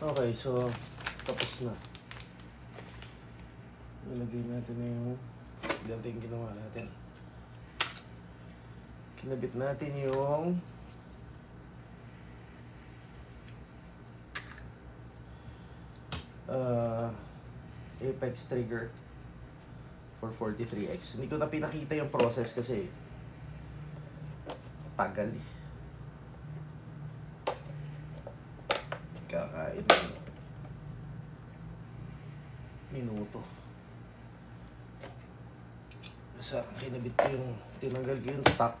Okay, so tapos na. Ilagay natin na yung ganito yung ginawa natin. Kinabit natin yung Apex trigger for 43X. Hindi ko na pinakita yung process kasi tagal eh. Kakain ng minuto. Basta kinabit ko yung, tinanggal ko yung stock.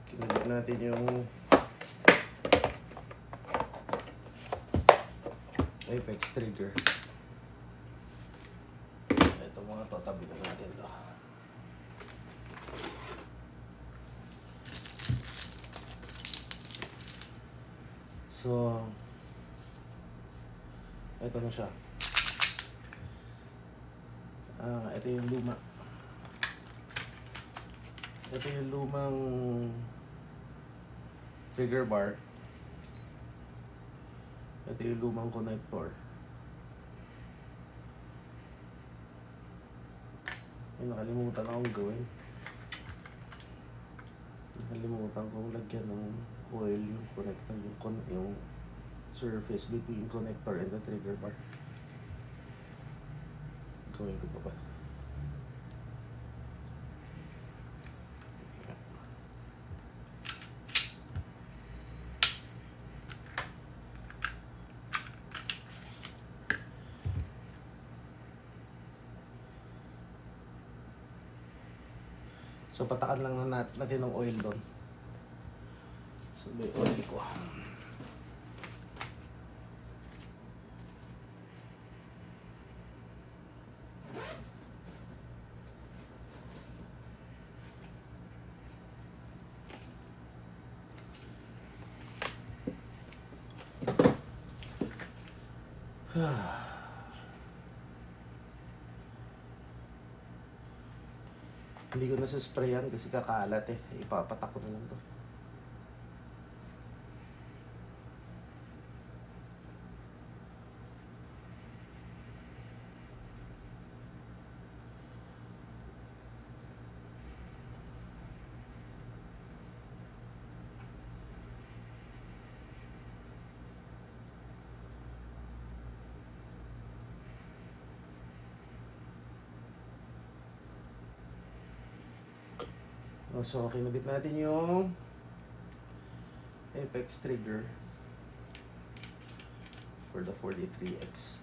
Kinabit natin yung Apex trigger. Ito mga to, tabi na natin to. So, ito na siya. Ito yung luma. Ito yung lumang trigger bar. Ito yung lumang connector. Ay, nakalimutan akong gawin. Nakalimutan kong lagyan ng oil yung connector, yung surface between connector and the trigger bar. Gawin ko pa ba? So patakan lang na natin ng oil doon. So may oil ko. Hindi ko na sa sprayan kasi kakalat eh. Ipapatak ko na lang to. So, kinabit natin yung Apex trigger for the 43X.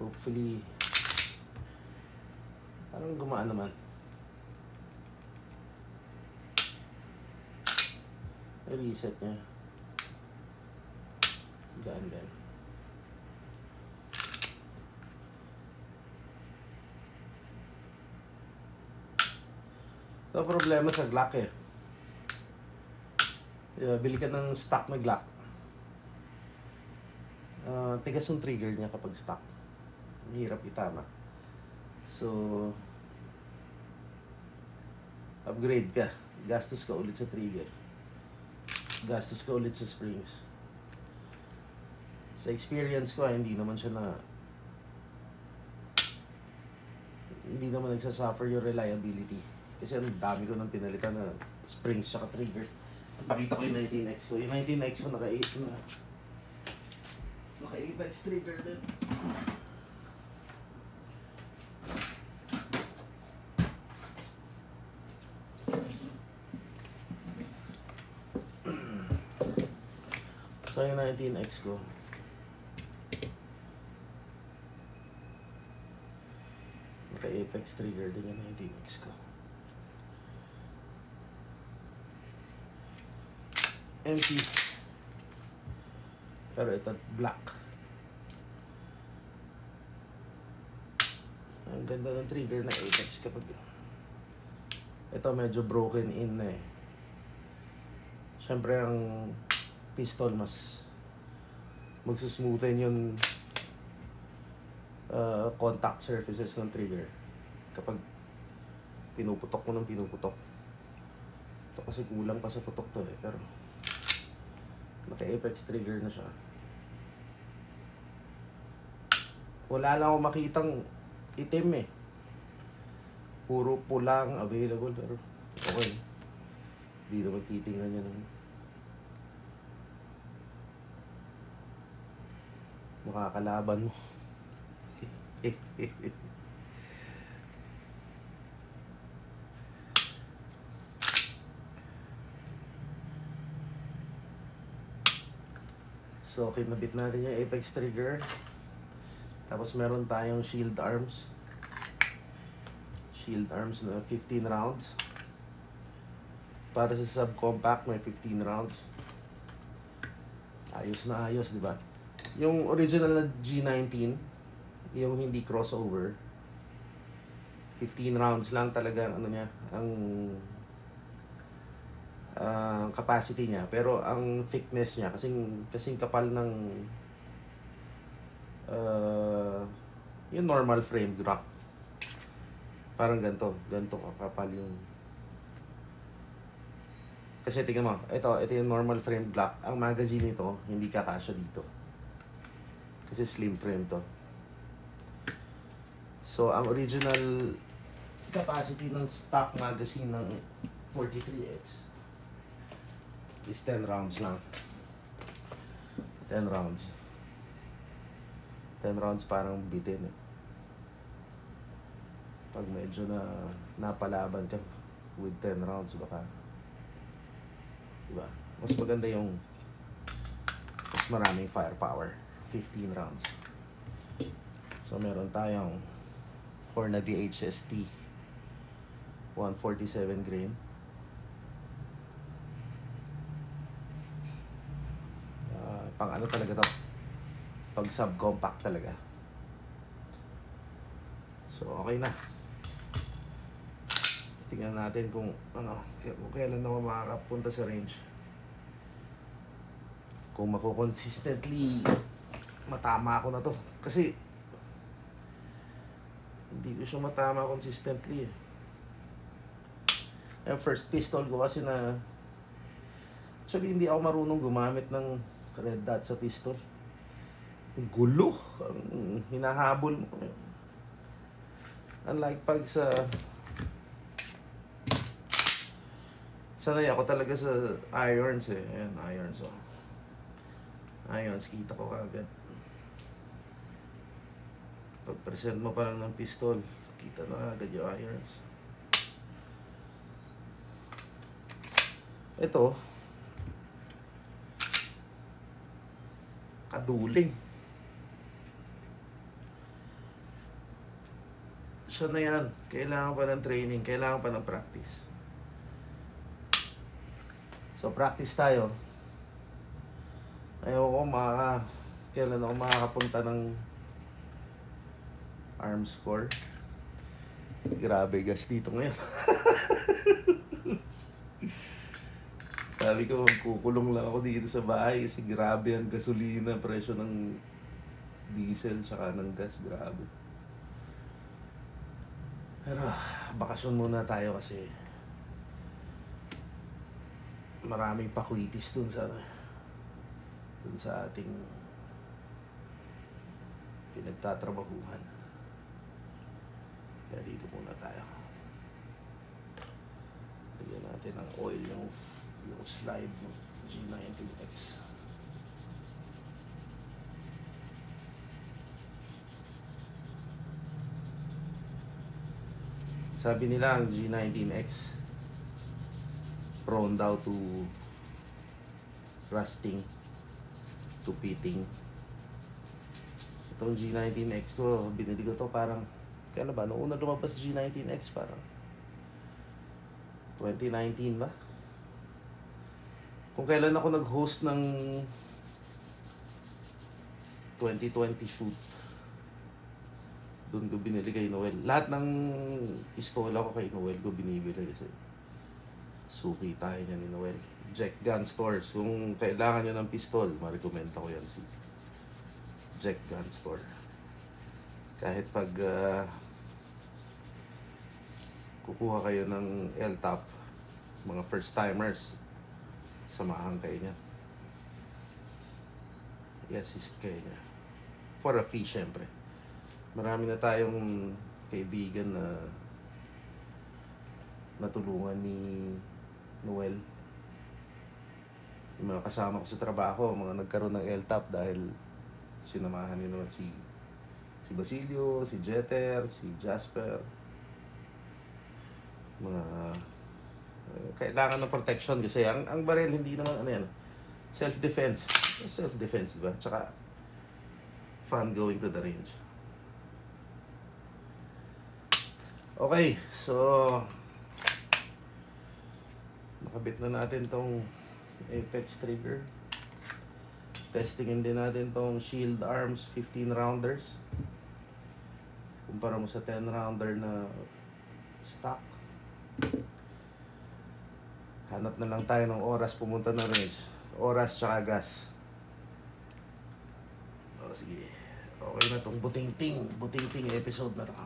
Hopefully, parang gumaan naman. I-reset niya. Gaan din. Ito problema sa Glock eh. Bili ka ng stock na Glock. Tigas yung trigger niya kapag stock. Mahirap itama. So, upgrade ka. Gastos ka ulit sa trigger. Gastos ka ulit sa springs. Sa experience ko, hindi naman siya hindi naman nagsasuffer yung reliability. Kasi ang dami ko nang pinalitan na springs tsaka trigger. Pakita ko yung 19X ko. Yung 19X ko naka-Apex trigger din. So yung 19X ko, naka-Apex trigger din yung 19X ko. Empty. Pero ito black. Ang ganda ng trigger na Apex kapag ito medyo broken in na eh. Siyempre ang piston mas magsusmoothen yung contact surfaces ng trigger kapag pinuputok mo ng pinuputok. Ito kasi kulang pa sa putok to eh, pero Naka-apex trigger na siya. Wala lang akong makitang itim eh. Puro pulang available, pero okay. Hindi naman titingnan niya ng makakalaban mo. So, kinabit natin yung apex trigger. Tapos meron tayong shield arms. Shield arms na 15 rounds. Para sa subcompact may 15 rounds. Ayos na ayos, di ba? Yung original na G19, yung hindi crossover, 15 rounds lang talaga ano niya, ang capacity niya. Pero ang thickness niya, kasing kapal ng yung normal frame Glock. Parang ganito kakapal yung. Kasi tingnan mo, ito yung normal frame Glock. Ang magazine nito, hindi kakasya dito. Kasi slim frame to. So, ang original capacity ng stock magazine ng 43X is 10 rounds lang. 10 rounds. 10 rounds parang bitin eh. Pag medyo na napalaban ka with 10 rounds, baka diba? Mas maganda yung mas maraming firepower. 15 rounds. So meron tayong Horna DHST 147 grain. Pang ano talaga to? Pag subcompact talaga. So okay na. Tingnan natin kung kailan ako makakapunta sa range. Kung mako-consistently matama ako na to. Kasi hindi ko siya matama consistently eh. Yung first pistol ko kasi na actually hindi ako marunong gumamit ng red dot sa pistol. Gulo ang hinahabol mo. Unlike pag sanay ako talaga sa irons eh. Ayan, irons oh. Irons, kita ko agad. Pag present mo pa lang ng pistol, kita na agad yung irons. Ito, kaduling. Siya na yan. Kailangan pa ng training, kailangan pa ng practice. So, practice tayo. Ayoko kailan ako makakapunta ng arm score. Grabe gas dito ngayon. Sabi ko, magkukulong lang ako dito sa bahay kasi grabe ang gasolina, presyo ng diesel saka ng gas, grabe. Pero bakasyon muna tayo kasi maraming pakwitis dun sa ating pinagtatrabahuhan. Kaya dito muna tayo. Lagyan natin ng oil yung slide ng G19X. Sabi nila ang G19X prone daw to rusting, to pitting. Itong G19X ko, binili ko to parang, kailan ba? Noong una lumabas G19X, parang 2019 ba? Kung kailan ako nag-host ng 2020 shoot, doon ko binili kay Noel. Lahat ng pistola ko kay Noel ko binibili kasi suki tayo niya ni Noel. Jack Gun Stores. Kung kailangan nyo ng pistol, ma-recommenda ko yan si Jack Gun Store. Kahit pag kukuha kayo ng L-top, mga first timers, samahan kayo niya. i-assist kayo niya. For a fee, syempre. Marami na tayong kaibigan na natulungan ni Noel. Yung mga kasama ko sa trabaho, mga nagkaroon ng LTAP dahil sinamahan ni Noel si Basilio, si Jeter, si Jasper. Mga kailangan ng protection kasi ang baril hindi naman ano yan, self-defense. Self-defense, diba? Tsaka fun going to the range. Okay, so nakabit na natin tong Apex trigger. Testingin din natin tong Shield Arms 15 rounders. Kumpara mo sa 10 rounder na stock. Hanap na lang tayo ng oras pumunta ng range. Oras tsaka gas. O sige. Okay na tong buting-ting episode na to.